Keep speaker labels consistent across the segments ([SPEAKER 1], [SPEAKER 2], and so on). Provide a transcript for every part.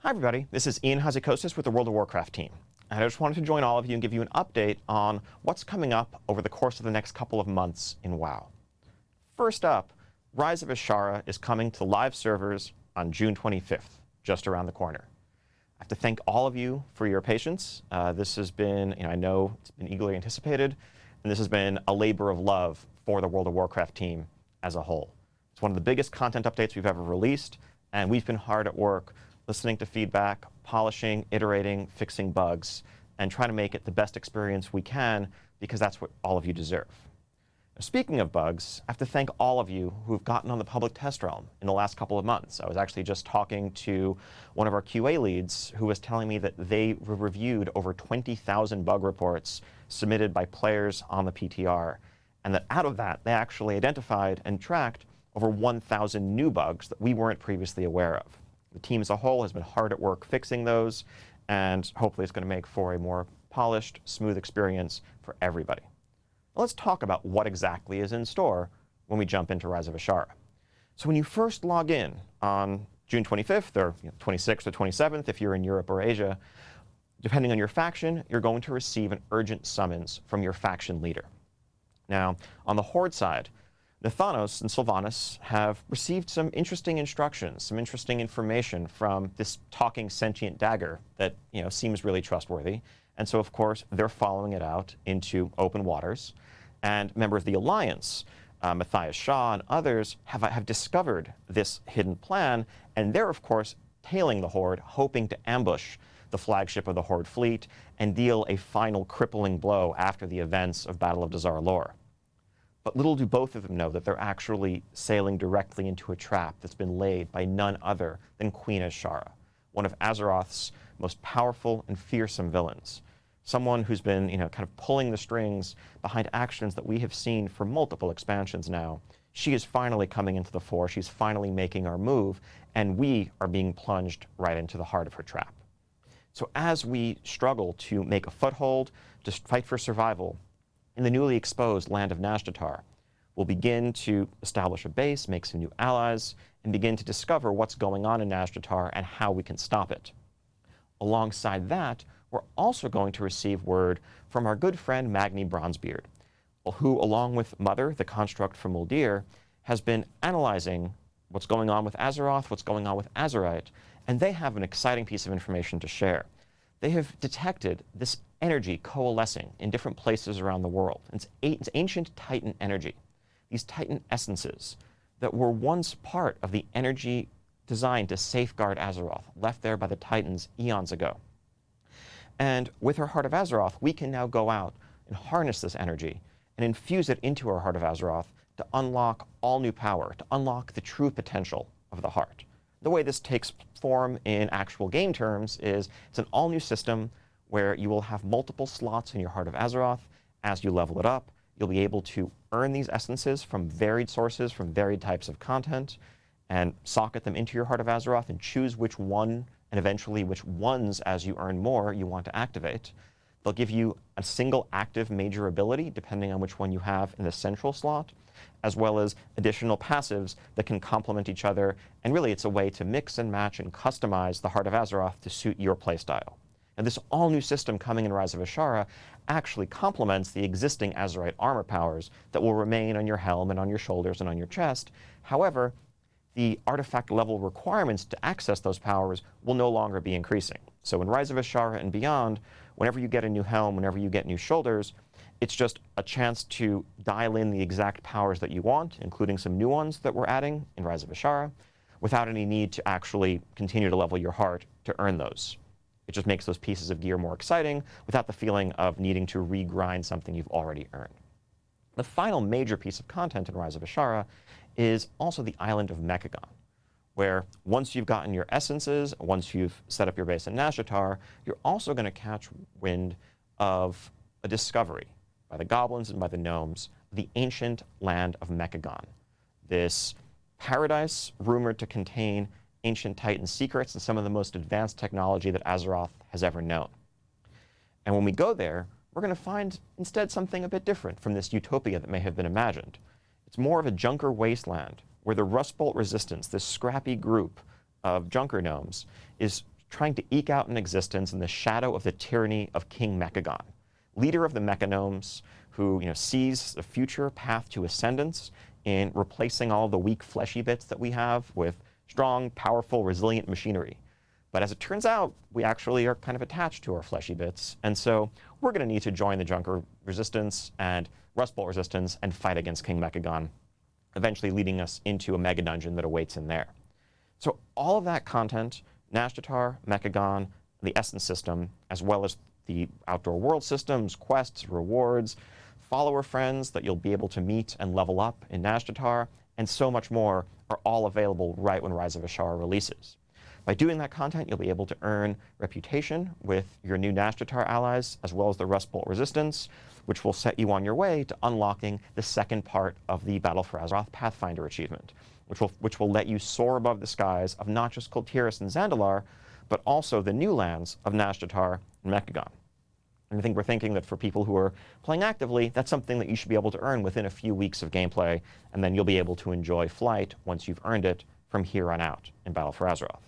[SPEAKER 1] Hi everybody, this is Ion Hazzikostas with the World of Warcraft team. And I just wanted to join all of you and give you an update on what's coming up over the course of the next couple of months in WoW. First up, Rise of Azshara is coming to live servers on June 25th, just around the corner. I have to thank all of you for your patience. This has been, I know it's been eagerly anticipated, and this has been a labor of love for the World of Warcraft team as a whole. It's one of the biggest content updates we've ever released, and we've been hard at work listening to feedback, polishing, iterating, fixing bugs, and trying to make it the best experience we can, because that's what all of you deserve. Now, speaking of bugs, I have to thank all of you who've gotten on the public test realm in the last couple of months. I was actually just talking to one of our QA leads who was telling me that they reviewed over 20,000 bug reports submitted by players on the PTR, and that out of that, they actually identified and tracked over 1,000 new bugs that we weren't previously aware of. The team as a whole has been hard at work fixing those, and hopefully it's going to make for a more polished, smooth experience for everybody. Now let's talk about what exactly is in store when we jump into Rise of Azshara. So when you first log in on June 25th or 26th or 27th, if you're in Europe or Asia, depending on your faction, you're going to receive an urgent summons from your faction leader. Now, on the Horde side, Nathanos and Sylvanas have received some interesting instructions, some interesting information from this talking sentient dagger that seems really trustworthy. And so, of course, they're following it out into open waters. And members of the Alliance, Matthias Shaw and others, have discovered this hidden plan. And they're, of course, tailing the Horde, hoping to ambush the flagship of the Horde fleet and deal a final crippling blow after the events of Battle of Dazar Lore. But little do both of them know that they're actually sailing directly into a trap that's been laid by none other than Queen Azshara, one of Azeroth's most powerful and fearsome villains. Someone who's been, kind of pulling the strings behind actions that we have seen for multiple expansions now. She is finally coming into the fore. She's finally making our move, and we are being plunged right into the heart of her trap. So as we struggle to make a foothold, to fight for survival, in the newly exposed land of Nazjatar, we'll begin to establish a base, make some new allies, and begin to discover what's going on in Nazjatar and how we can stop it. Alongside that, we're also going to receive word from our good friend Magni Bronzebeard, who, along with Mother, the construct from Uldir, has been analyzing what's going on with Azeroth, what's going on with Azerite, and they have an exciting piece of information to share. They have detected this energy coalescing in different places around the world. It's ancient Titan energy, these Titan essences that were once part of the energy designed to safeguard Azeroth, left there by the Titans eons ago. And with our Heart of Azeroth, we can now go out and harness this energy and infuse it into our Heart of Azeroth to unlock all new power, to unlock the true potential of the Heart. The way this takes form in actual game terms is it's an all-new system where you will have multiple slots in your Heart of Azeroth. As you level it up, you'll be able to earn these essences from varied sources, from varied types of content, and socket them into your Heart of Azeroth and choose which one, and eventually which ones, as you earn more, you want to activate. They'll give you a single active major ability, depending on which one you have in the central slot, as well as additional passives that can complement each other. And really, it's a way to mix and match and customize the Heart of Azeroth to suit your playstyle. And this all-new system coming in Rise of Azshara actually complements the existing Azerite armor powers that will remain on your helm and on your shoulders and on your chest. However, the artifact level requirements to access those powers will no longer be increasing. So in Rise of Azshara and beyond, whenever you get a new helm, whenever you get new shoulders, it's just a chance to dial in the exact powers that you want, including some new ones that we're adding in Rise of Azshara, without any need to actually continue to level your heart to earn those. It just makes those pieces of gear more exciting without the feeling of needing to regrind something you've already earned. The final major piece of content in Rise of Azshara is also the island of Mechagon, where once you've gotten your essences, once you've set up your base in Nazjatar, you're also going to catch wind of a discovery by the goblins and by the gnomes, the ancient land of Mechagon. This paradise rumored to contain ancient Titan secrets and some of the most advanced technology that Azeroth has ever known. And when we go there, we're going to find instead something a bit different from this utopia that may have been imagined. It's more of a junker wasteland where the Rust Bolt resistance, this scrappy group of junker gnomes, is trying to eke out an existence in the shadow of the tyranny of King Mechagon, leader of the Mechanomes, who sees a future path to ascendance in replacing all the weak fleshy bits that we have with strong, powerful, resilient machinery. But as it turns out, we actually are kind of attached to our fleshy bits, and so we're going to need to join the Junker Resistance and Rust Bolt Resistance and fight against King Mechagon, eventually leading us into a mega dungeon that awaits in there. So all of that content, Nazjatar, Mechagon, the Essence system, as well as the outdoor world systems, quests, rewards, follower friends that you'll be able to meet and level up in Nazjatar, and so much more are all available right when Rise of Azshara releases. By doing that content, you'll be able to earn reputation with your new Nazjatar allies, as well as the Rust Bolt Resistance, which will set you on your way to unlocking the second part of the Battle for Azeroth Pathfinder achievement, which will let you soar above the skies of not just Kul Tiras and Zandalar, but also the new lands of Nazjatar and Mechagon. And I think we're thinking that for people who are playing actively, that's something that you should be able to earn within a few weeks of gameplay, and then you'll be able to enjoy flight once you've earned it from here on out in Battle for Azeroth.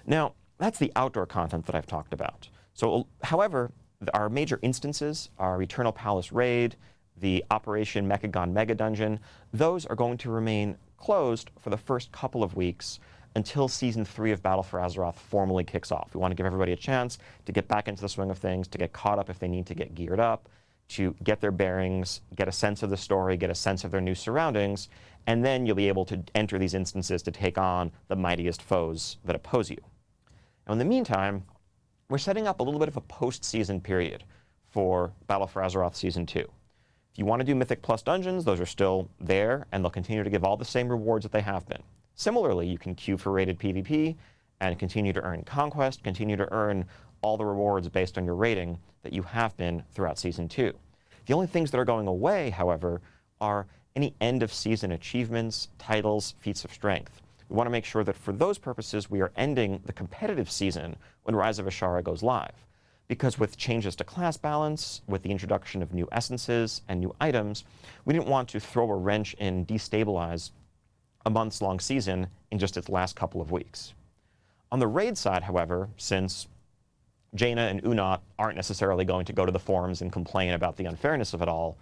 [SPEAKER 1] Now, that's the outdoor content that I've talked about. So, however, our major instances, our Eternal Palace Raid, the Operation Mechagon Mega Dungeon, those are going to remain closed for the first couple of weeks until Season 3 of Battle for Azeroth formally kicks off. We want to give everybody a chance to get back into the swing of things, to get caught up if they need to get geared up, to get their bearings, get a sense of the story, get a sense of their new surroundings, and then you'll be able to enter these instances to take on the mightiest foes that oppose you. Now, in the meantime, we're setting up a little bit of a post-season period for Battle for Azeroth Season 2. If you want to do Mythic Plus dungeons, those are still there, and they'll continue to give all the same rewards that they have been. Similarly, you can queue for rated PvP and continue to earn Conquest, continue to earn all the rewards based on your rating that you have been throughout Season 2. The only things that are going away, however, are any end-of-season achievements, titles, feats of strength. We want to make sure that for those purposes, we are ending the competitive season when Rise of Azshara goes live. Because with changes to class balance, with the introduction of new essences and new items, we didn't want to throw a wrench and destabilize a months-long season in just its last couple of weeks. On the raid side, however, since Jaina and Unat aren't necessarily going to go to the forums and complain about the unfairness of it all,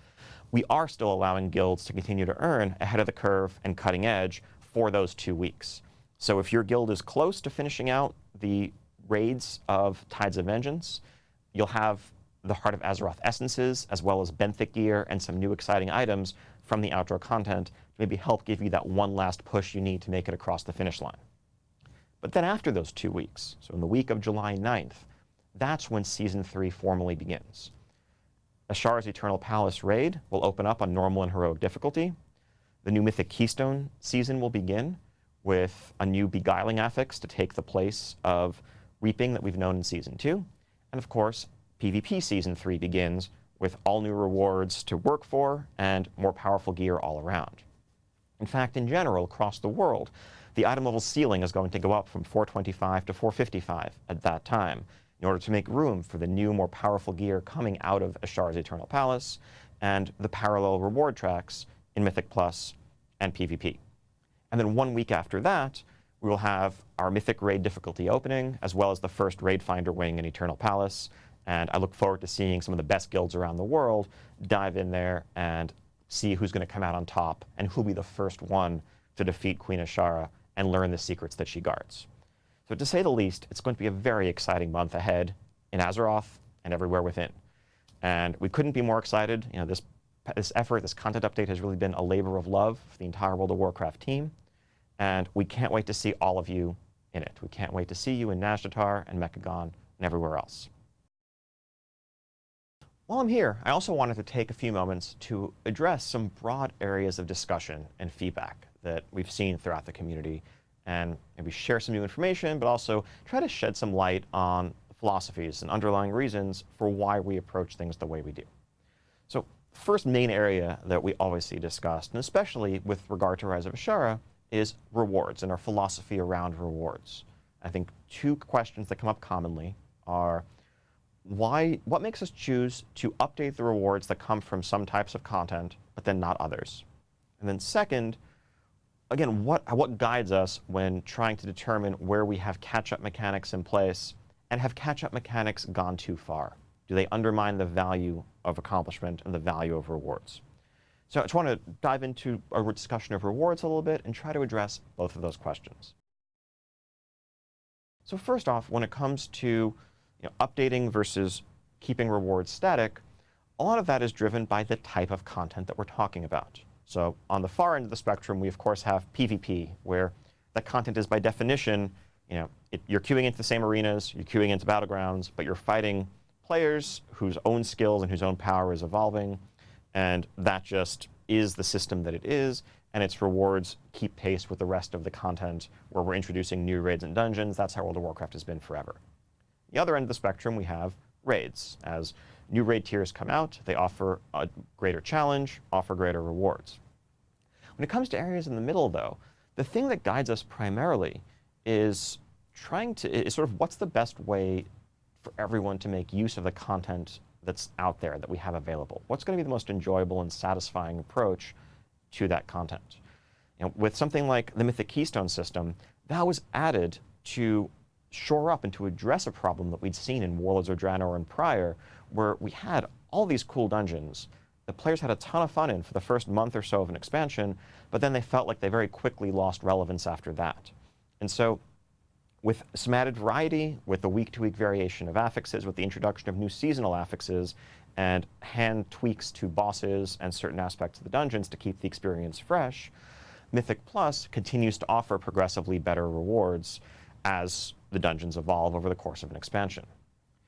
[SPEAKER 1] we are still allowing guilds to continue to earn ahead of the curve and cutting edge for those 2 weeks. So if your guild is close to finishing out the raids of Tides of Vengeance, you'll have the Heart of Azeroth essences, as well as benthic gear and some new exciting items from the outdoor content to maybe help give you that one last push you need to make it across the finish line. But then after those 2 weeks, so in the week of July 9th, that's when Season 3 formally begins. Azshara's Eternal Palace Raid will open up on normal and heroic difficulty. The new Mythic Keystone season will begin with a new Beguiling affix to take the place of Reaping that we've known in Season 2. And of course, PvP Season 3 begins with all new rewards to work for and more powerful gear all around. In fact, in general, across the world, the item level ceiling is going to go up from 425 to 455 at that time, in order to make room for the new, more powerful gear coming out of Azshara's Eternal Palace and the parallel reward tracks in Mythic Plus and PvP. And then 1 week after that, we will have our Mythic Raid difficulty opening, as well as the first Raid Finder wing in Eternal Palace. And I look forward to seeing some of the best guilds around the world dive in there and see who's going to come out on top and who'll be the first one to defeat Queen Azshara and learn the secrets that she guards. So to say the least, it's going to be a very exciting month ahead in Azeroth and everywhere within. And we couldn't be more excited. This effort, this content update has really been a labor of love for the entire World of Warcraft team. And we can't wait to see all of you in it. We can't wait to see you in Nazjatar and Mechagon and everywhere else. While I'm here, I also wanted to take a few moments to address some broad areas of discussion and feedback that we've seen throughout the community, and maybe share some new information, but also try to shed some light on philosophies and underlying reasons for why we approach things the way we do. So, first main area that we always see discussed, and especially with regard to Rise of Azshara, is rewards and our philosophy around rewards. I think 2 questions that come up commonly are, what makes us choose to update the rewards that come from some types of content, but then not others? And then second, again, what guides us when trying to determine where we have catch-up mechanics in place, and have catch-up mechanics gone too far? Do they undermine the value of accomplishment and the value of rewards? So I just want to dive into a discussion of rewards a little bit and try to address both of those questions. So first off, when it comes to updating versus keeping rewards static, a lot of that is driven by the type of content that we're talking about. So on the far end of the spectrum, we of course have PvP, where that content is by definition, you're queuing into the same arenas, you're queuing into battlegrounds, but you're fighting players whose own skills and whose own power is evolving, and that just is the system that it is, and its rewards keep pace with the rest of the content where we're introducing new raids and dungeons. That's how World of Warcraft has been forever. The other end of the spectrum, we have raids. As new raid tiers come out, they offer a greater challenge, offer greater rewards. When it comes to areas in the middle, though, the thing that guides us primarily is sort of what's the best way for everyone to make use of the content that's out there that we have available. What's going to be the most enjoyable and satisfying approach to that content? With something like the Mythic Keystone system, that was added to shore up and to address a problem that we'd seen in Warlords of Draenor and prior, where we had all these cool dungeons that players had a ton of fun in for the first month or so of an expansion, but then they felt like they very quickly lost relevance after that. And so with some added variety, with the week-to-week variation of affixes, with the introduction of new seasonal affixes, and hand tweaks to bosses and certain aspects of the dungeons to keep the experience fresh, Mythic Plus continues to offer progressively better rewards as the dungeons evolve over the course of an expansion.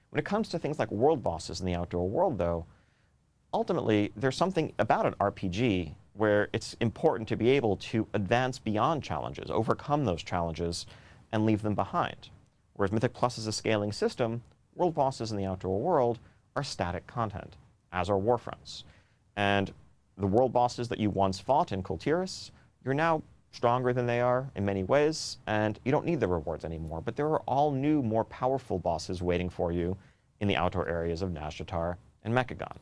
[SPEAKER 1] When it comes to things like world bosses in the outdoor world, though, ultimately there's something about an RPG where it's important to be able to advance beyond challenges, overcome those challenges, and leave them behind. Whereas Mythic Plus is a scaling system, world bosses in the outdoor world are static content, as are warfronts. And the world bosses that you once fought in Kul Tiras, you're now stronger than they are in many ways, and you don't need the rewards anymore. But there are all new, more powerful bosses waiting for you in the outdoor areas of Nazjatar and Mechagon.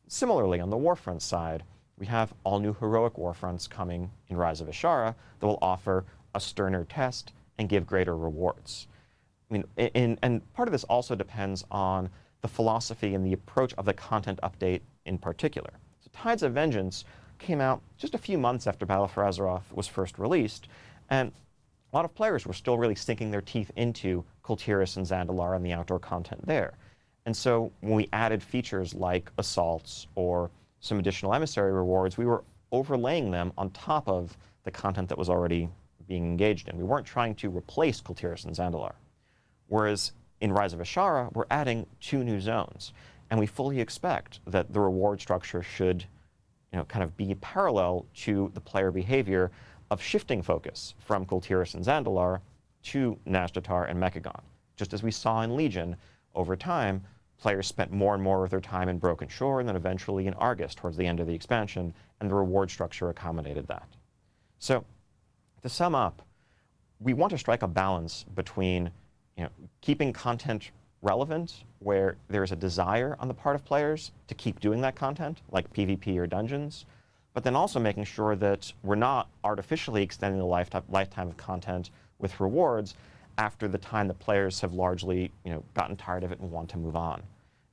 [SPEAKER 1] Similarly, on the warfront side, we have all new heroic warfronts coming in Rise of Azshara that will offer a sterner test and give greater rewards. I mean, and part of this also depends on the philosophy and the approach of the content update in particular. So Tides of Vengeance came out just a few months after Battle for Azeroth was first released, and a lot of players were still really sinking their teeth into Kul Tiras and Zandalar and the outdoor content there. And so when we added features like assaults or some additional emissary rewards, we were overlaying them on top of the content that was already being engaged in. We weren't trying to replace Kul Tiras and Zandalar. Whereas in Rise of Azshara, we're adding 2 new zones, and we fully expect that the reward structure should kind of be parallel to the player behavior of shifting focus from Kul Tiras and Zandalar to Nazjatar and Mechagon. Just as we saw in Legion, over time, players spent more and more of their time in Broken Shore and then eventually in Argus towards the end of the expansion, and the reward structure accommodated that. So, to sum up, we want to strike a balance between keeping content relevant, where there's a desire on the part of players to keep doing that content, like PvP or dungeons, but then also making sure that we're not artificially extending the lifetime of content with rewards after the time that players have largely gotten tired of it and want to move on.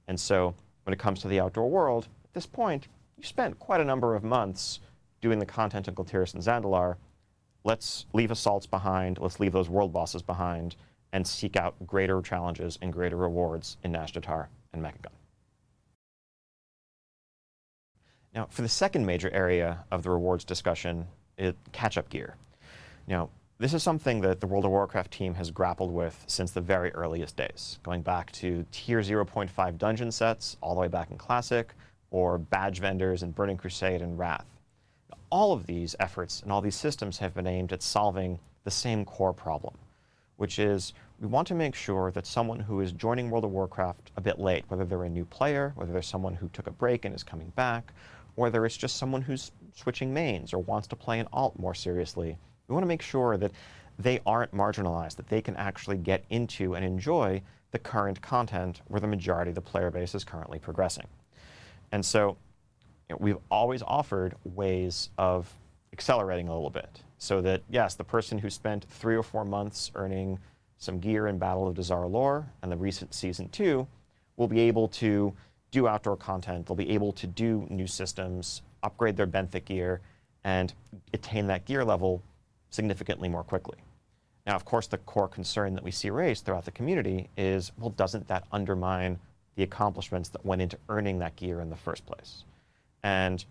[SPEAKER 1] And so when it comes to the outdoor world, at this point, you've spent quite a number of months doing the content in Kul Tiras and Zandalar. Let's leave assaults behind, let's leave those world bosses behind, and seek out greater challenges and greater rewards in Nazjatar and Mechagon. Now, for the second major area of the rewards discussion, catch-up gear. Now, this is something that the World of Warcraft team has grappled with since the very earliest days, going back to Tier 0.5 dungeon sets, all the way back in Classic, or badge vendors in Burning Crusade and Wrath. All of these efforts and all these systems have been aimed at solving the same core problem, which is we want to make sure that someone who is joining World of Warcraft a bit late, whether they're a new player, whether they're someone who took a break and is coming back, or whether it's just someone who's switching mains or wants to play an alt more seriously, we want to make sure that they aren't marginalized, that they can actually get into and enjoy the current content where the majority of the player base is currently progressing. And so we've always offered ways of accelerating a little bit. So that, yes, the person who spent 3 or 4 months earning some gear in Battle of Azshara lore and the recent Season 2 will be able to do outdoor content, they'll be able to do new systems, upgrade their benthic gear, and attain that gear level significantly more quickly. Now, of course, the core concern that we see raised throughout the community is, well, doesn't that undermine the accomplishments that went into earning that gear in the first place? And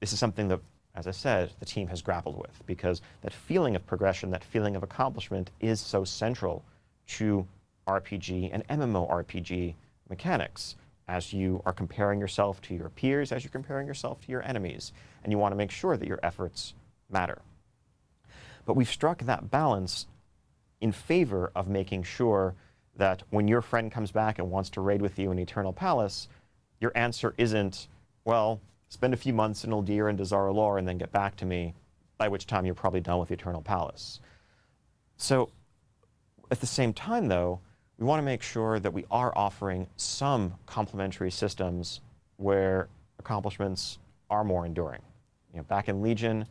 [SPEAKER 1] this is something that, as I said, the team has grappled with, because that feeling of progression, that feeling of accomplishment is so central to RPG and MMORPG mechanics as you are comparing yourself to your peers, as you're comparing yourself to your enemies, and you want to make sure that your efforts matter. But we've struck that balance in favor of making sure that when your friend comes back and wants to raid with you in Eternal Palace, your answer isn't, well, spend a few months in Uldir and Azshara lore and then get back to me, by which time you're probably done with Eternal Palace. So at the same time, though, we want to make sure that we are offering some complementary systems where accomplishments are more enduring. You know, back in Legion,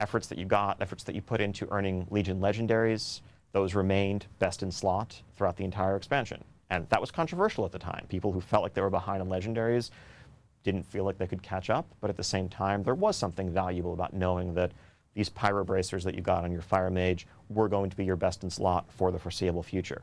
[SPEAKER 1] efforts that you put into earning Legion legendaries, those remained best in slot throughout the entire expansion. And that was controversial at the time. People who felt like they were behind on legendaries didn't feel like they could catch up, but at the same time, there was something valuable about knowing that these pyro bracers that you got on your Fire Mage were going to be your best in slot for the foreseeable future.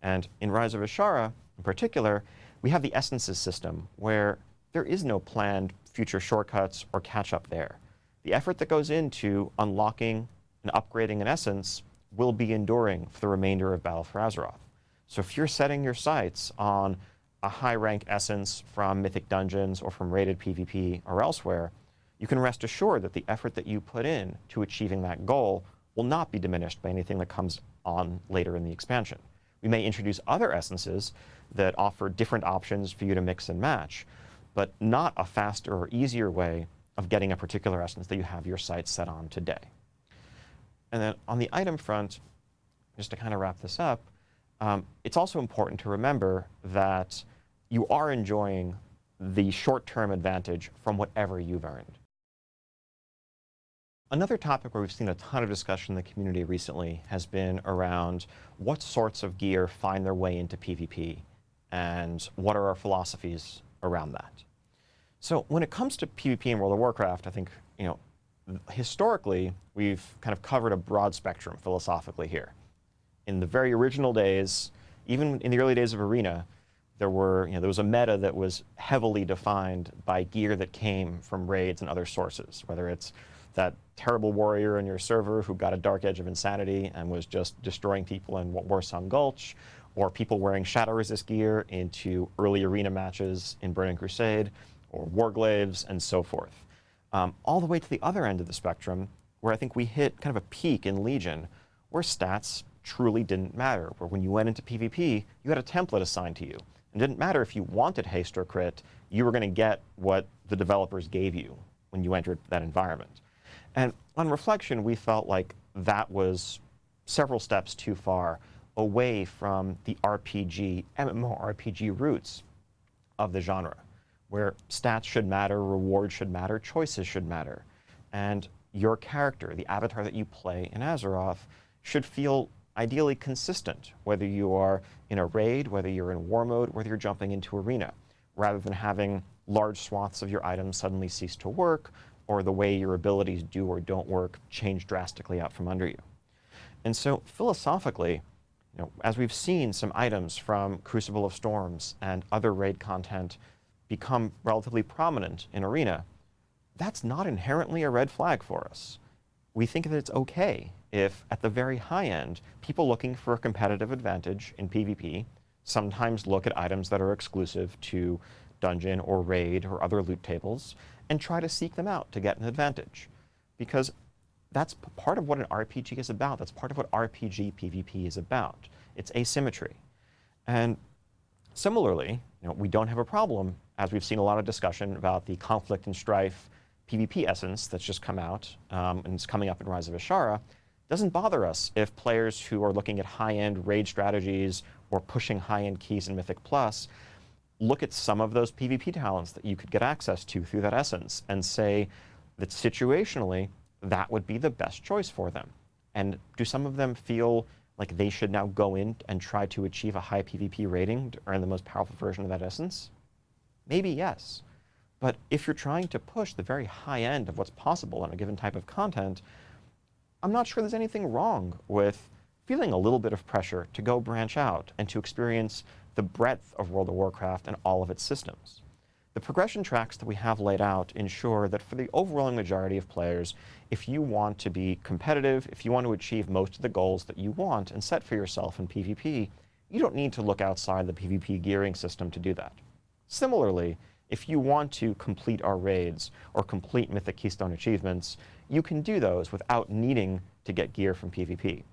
[SPEAKER 1] And in Rise of Azshara, in particular, we have the Essences system, where there is no planned future shortcuts or catch-up there. The effort that goes into unlocking and upgrading an essence will be enduring for the remainder of Battle for Azeroth. So if you're setting your sights on a high-rank essence from Mythic Dungeons or from rated PvP or elsewhere, you can rest assured that the effort that you put in to achieving that goal will not be diminished by anything that comes on later in the expansion. We may introduce other essences that offer different options for you to mix and match, but not a faster or easier way of getting a particular essence that you have your sights set on today. And then on the item front, just to kind of wrap this up, it's also important to remember that you are enjoying the short-term advantage from whatever you've earned. Another topic where we've seen a ton of discussion in the community recently has been around what sorts of gear find their way into PvP and what are our philosophies around that. So when it comes to PvP in World of Warcraft, I think, historically, we've kind of covered a broad spectrum philosophically here. In the very original days, even in the early days of Arena, there was a meta that was heavily defined by gear that came from raids and other sources, whether it's that terrible warrior in your server who got a Dark Edge of Insanity and was just destroying people in Warsong Gulch, or people wearing Shadow Resist gear into early Arena matches in Burning Crusade, or Warglaives, and so forth. All the way to the other end of the spectrum, where I think we hit kind of a peak in Legion, where stats truly didn't matter, where when you went into PvP, you had a template assigned to you. It didn't matter if you wanted haste or crit, you were going to get what the developers gave you when you entered that environment. And on reflection, we felt like that was several steps too far away from the RPG, MMORPG roots of the genre, where stats should matter, rewards should matter, choices should matter. And your character, the avatar that you play in Azeroth, should feel ideally consistent, whether you are in a raid, whether you're in war mode, whether you're jumping into arena, rather than having large swaths of your items suddenly cease to work, or the way your abilities do or don't work change drastically out from under you. And so philosophically, as we've seen some items from Crucible of Storms and other raid content become relatively prominent in Arena, that's not inherently a red flag for us. We think that it's okay if, at the very high end, people looking for a competitive advantage in PvP sometimes look at items that are exclusive to dungeon or raid or other loot tables and try to seek them out to get an advantage. Because that's part of what an RPG is about. That's part of what RPG PvP is about. It's asymmetry. And similarly, we don't have a problem, as we've seen a lot of discussion about the Conflict and Strife PvP essence that's just come out and it's coming up in Rise of Azshara. Doesn't bother us if players who are looking at high-end raid strategies or pushing high-end keys in Mythic Plus look at some of those PvP talents that you could get access to through that essence and say that situationally, that would be the best choice for them. And do some of them feel like they should now go in and try to achieve a high PvP rating to earn the most powerful version of that essence? Maybe yes. But if you're trying to push the very high end of what's possible on a given type of content, I'm not sure there's anything wrong with feeling a little bit of pressure to go branch out and to experience the breadth of World of Warcraft and all of its systems. The progression tracks that we have laid out ensure that for the overwhelming majority of players, if you want to be competitive, if you want to achieve most of the goals that you want and set for yourself in PvP, you don't need to look outside the PvP gearing system to do that. Similarly, if you want to complete our raids or complete Mythic Keystone achievements, you can do those without needing to get gear from PvP.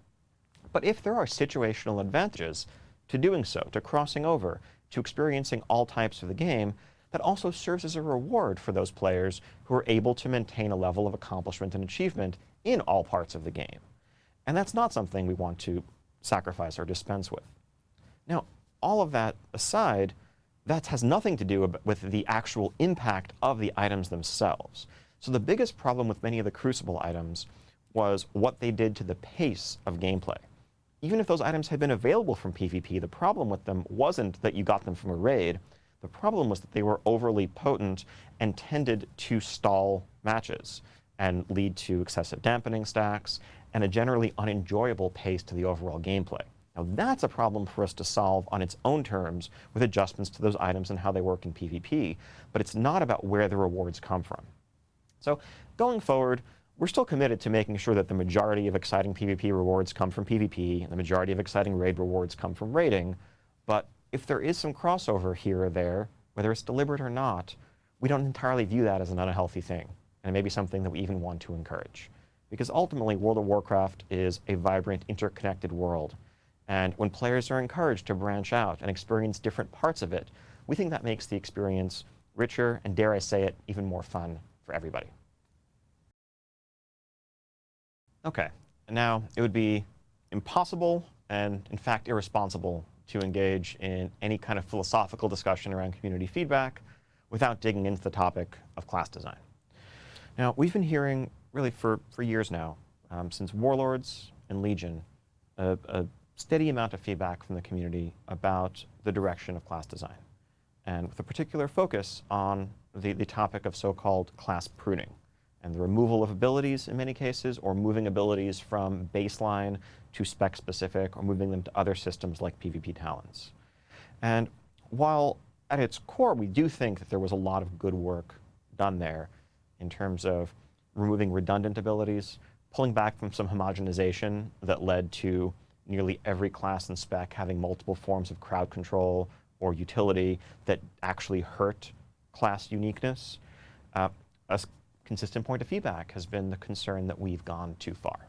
[SPEAKER 1] But if there are situational advantages to doing so, to crossing over, to experiencing all types of the game, that also serves as a reward for those players who are able to maintain a level of accomplishment and achievement in all parts of the game. And that's not something we want to sacrifice or dispense with. Now, all of that aside, that has nothing to do with the actual impact of the items themselves. So the biggest problem with many of the Crucible items was what they did to the pace of gameplay. Even if those items had been available from PvP, the problem with them wasn't that you got them from a raid. The problem was that they were overly potent and tended to stall matches and lead to excessive dampening stacks and a generally unenjoyable pace to the overall gameplay. Now that's a problem for us to solve on its own terms with adjustments to those items and how they work in PvP, but it's not about where the rewards come from. So going forward, we're still committed to making sure that the majority of exciting PvP rewards come from PvP and the majority of exciting raid rewards come from raiding, but if there is some crossover here or there, whether it's deliberate or not, we don't entirely view that as an unhealthy thing, and it may be something that we even want to encourage. Because ultimately, World of Warcraft is a vibrant, interconnected world, and when players are encouraged to branch out and experience different parts of it, we think that makes the experience richer and, dare I say it, even more fun for everybody. Okay, now it would be impossible and, in fact, irresponsible to engage in any kind of philosophical discussion around community feedback without digging into the topic of class design. Now, we've been hearing, really for years now, since Warlords and Legion, a steady amount of feedback from the community about the direction of class design, and with a particular focus on the topic of so-called class pruning, and the removal of abilities in many cases, or moving abilities from baseline to spec-specific, or moving them to other systems like PvP talents. And while at its core we do think that there was a lot of good work done there in terms of removing redundant abilities, pulling back from some homogenization that led to nearly every class and spec having multiple forms of crowd control or utility that actually hurt class uniqueness, a consistent point of feedback has been the concern that we've gone too far.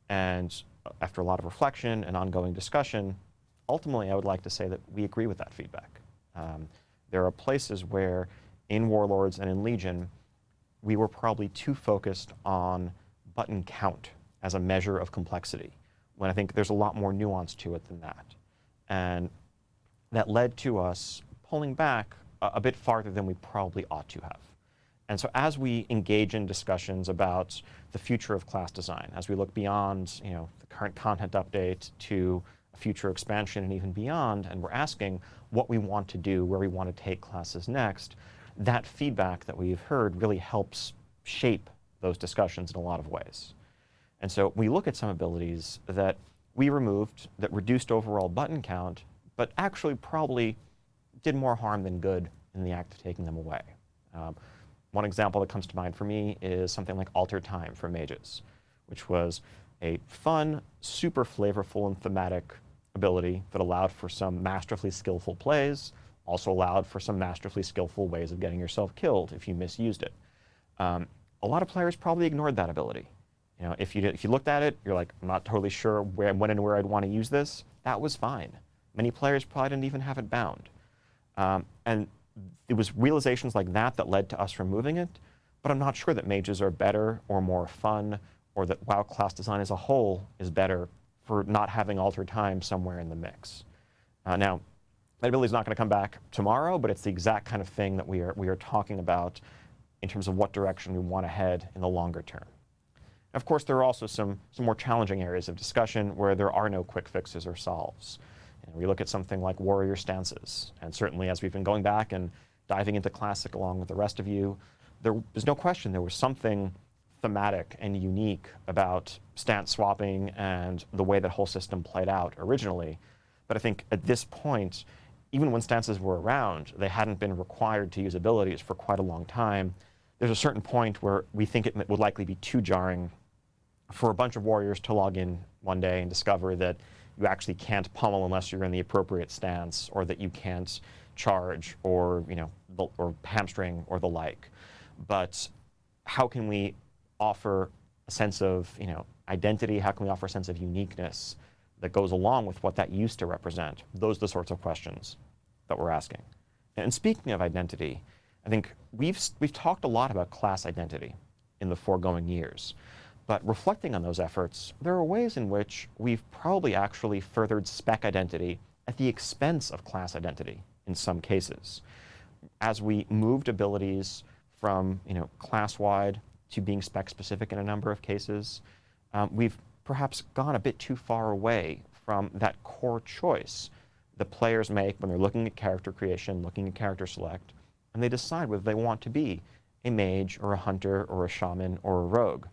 [SPEAKER 1] And after a lot of reflection and ongoing discussion, ultimately I would like to say that we agree with that feedback. There are places where in Warlords and in Legion, we were probably too focused on button count as a measure of complexity, when I think there's a lot more nuance to it than that. And that led to us pulling back a bit farther than we probably ought to have. And so as we engage in discussions about the future of class design, as we look beyond, the current content update to a future expansion and even beyond, and we're asking what we want to do, where we want to take classes next, that feedback that we've heard really helps shape those discussions in a lot of ways. And so we look at some abilities that we removed that reduced overall button count, but actually probably did more harm than good in the act of taking them away. One example that comes to mind for me is something like Alter Time for mages, which was a fun, super flavorful and thematic ability that allowed for some masterfully skillful plays, also allowed for some masterfully skillful ways of getting yourself killed if you misused it. A lot of players probably ignored that ability. If you looked at it, you're like, I'm not totally sure when and where I'd want to use this. That was fine. Many players probably didn't even have it bound. And it was realizations like that that led to us removing it, but I'm not sure that mages are better or more fun, or that WoW class design as a whole is better for not having Alter Time somewhere in the mix. Now, that ability is not going to come back tomorrow, but it's the exact kind of thing that we are talking about in terms of what direction we want to head in the longer term. Of course, there are also some more challenging areas of discussion where there are no quick fixes or solves. And we look at something like warrior stances, and certainly as we've been going back and diving into Classic along with the rest of you, there's no question there was something thematic and unique about stance swapping and the way that whole system played out originally. But I think at this point, even when stances were around, they hadn't been required to use abilities for quite a long time. There's a certain point where we think it would likely be too jarring for a bunch of warriors to log in one day and discover that you actually can't pummel unless you're in the appropriate stance, or that you can't charge or, or hamstring or the like. But how can we offer a sense of, identity? How can we offer a sense of uniqueness that goes along with what that used to represent? Those are the sorts of questions that we're asking. And speaking of identity, I think we've talked a lot about class identity in the foregoing years. But reflecting on those efforts, there are ways in which we've probably actually furthered spec identity at the expense of class identity in some cases. As we moved abilities from class-wide to being spec-specific in a number of cases, we've perhaps gone a bit too far away from that core choice that players make when they're looking at character creation, looking at character select, and they decide whether they want to be a mage or a hunter or a shaman or a rogue.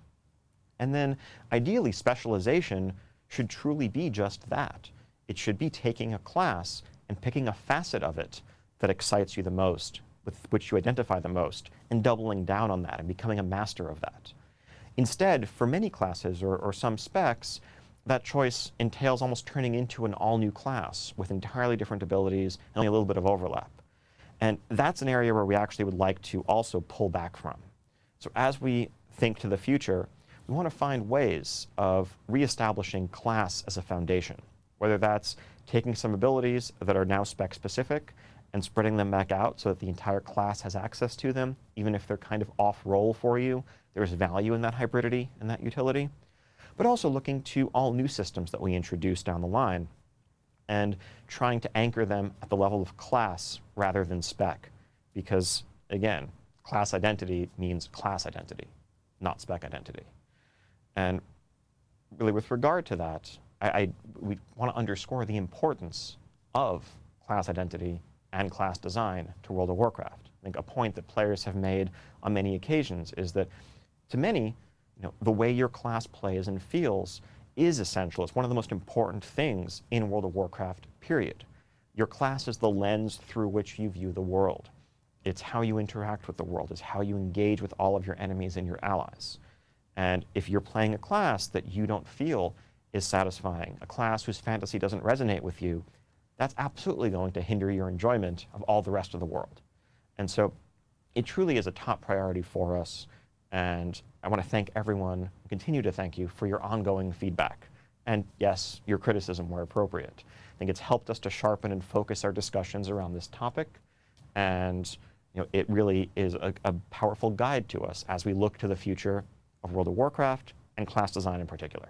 [SPEAKER 1] And then ideally specialization should truly be just that. It should be taking a class and picking a facet of it that excites you the most, with which you identify the most, and doubling down on that and becoming a master of that. Instead, for many classes or some specs, that choice entails almost turning into an all-new class with entirely different abilities and only a little bit of overlap. And that's an area where we actually would like to also pull back from. So as we think to the future, we want to find ways of reestablishing class as a foundation, whether that's taking some abilities that are now spec-specific and spreading them back out so that the entire class has access to them, even if they're kind of off-role for you. There's value in that hybridity and that utility. But also looking to all new systems that we introduce down the line and trying to anchor them at the level of class rather than spec. Because, again, class identity means class identity, not spec identity. And really with regard to that, we want to underscore the importance of class identity and class design to World of Warcraft. I think a point that players have made on many occasions is that to many, the way your class plays and feels is essential. It's one of the most important things in World of Warcraft, period. Your class is the lens through which you view the world. It's how you interact with the world. It's how you engage with all of your enemies and your allies. And if you're playing a class that you don't feel is satisfying, a class whose fantasy doesn't resonate with you, that's absolutely going to hinder your enjoyment of all the rest of the world. And so it truly is a top priority for us. And I want to thank everyone, and continue to thank you for your ongoing feedback. And yes, your criticism where appropriate. I think it's helped us to sharpen and focus our discussions around this topic. And it really is a powerful guide to us as we look to the future of World of Warcraft and class design in particular.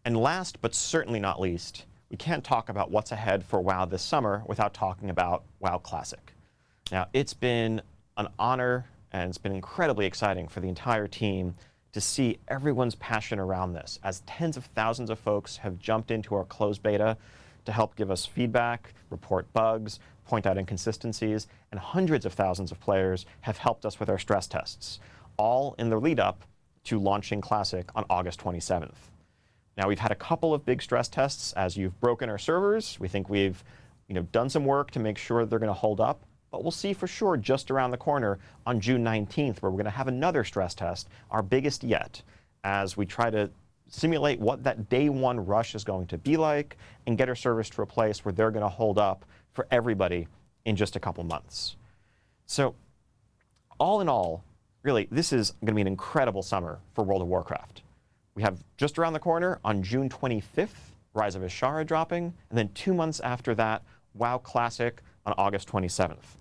[SPEAKER 1] And last but certainly not least, we can't talk about what's ahead for WoW this summer without talking about WoW Classic. Now, it's been an honor and it's been incredibly exciting for the entire team to see everyone's passion around this, as tens of thousands of folks have jumped into our closed beta to help give us feedback, report bugs, point out inconsistencies, and hundreds of thousands of players have helped us with our stress tests, all in the lead up to launching Classic on August 27th. Now, we've had a couple of big stress tests as you've broken our servers. We think we've done some work to make sure they're going to hold up, but we'll see for sure just around the corner on June 19th, where we're going to have another stress test, our biggest yet, as we try to simulate what that day one rush is going to be like and get our servers to a place where they're going to hold up for everybody in just a couple months. So all in all, really, this is going to be an incredible summer for World of Warcraft. We have just around the corner on June 25th, Rise of Azshara dropping, and then 2 months after that, WoW Classic on August 27th.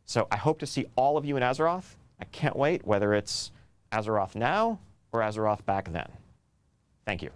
[SPEAKER 1] So I hope to see all of you in Azeroth. I can't wait, whether it's Azeroth now or Azeroth back then. Thank you.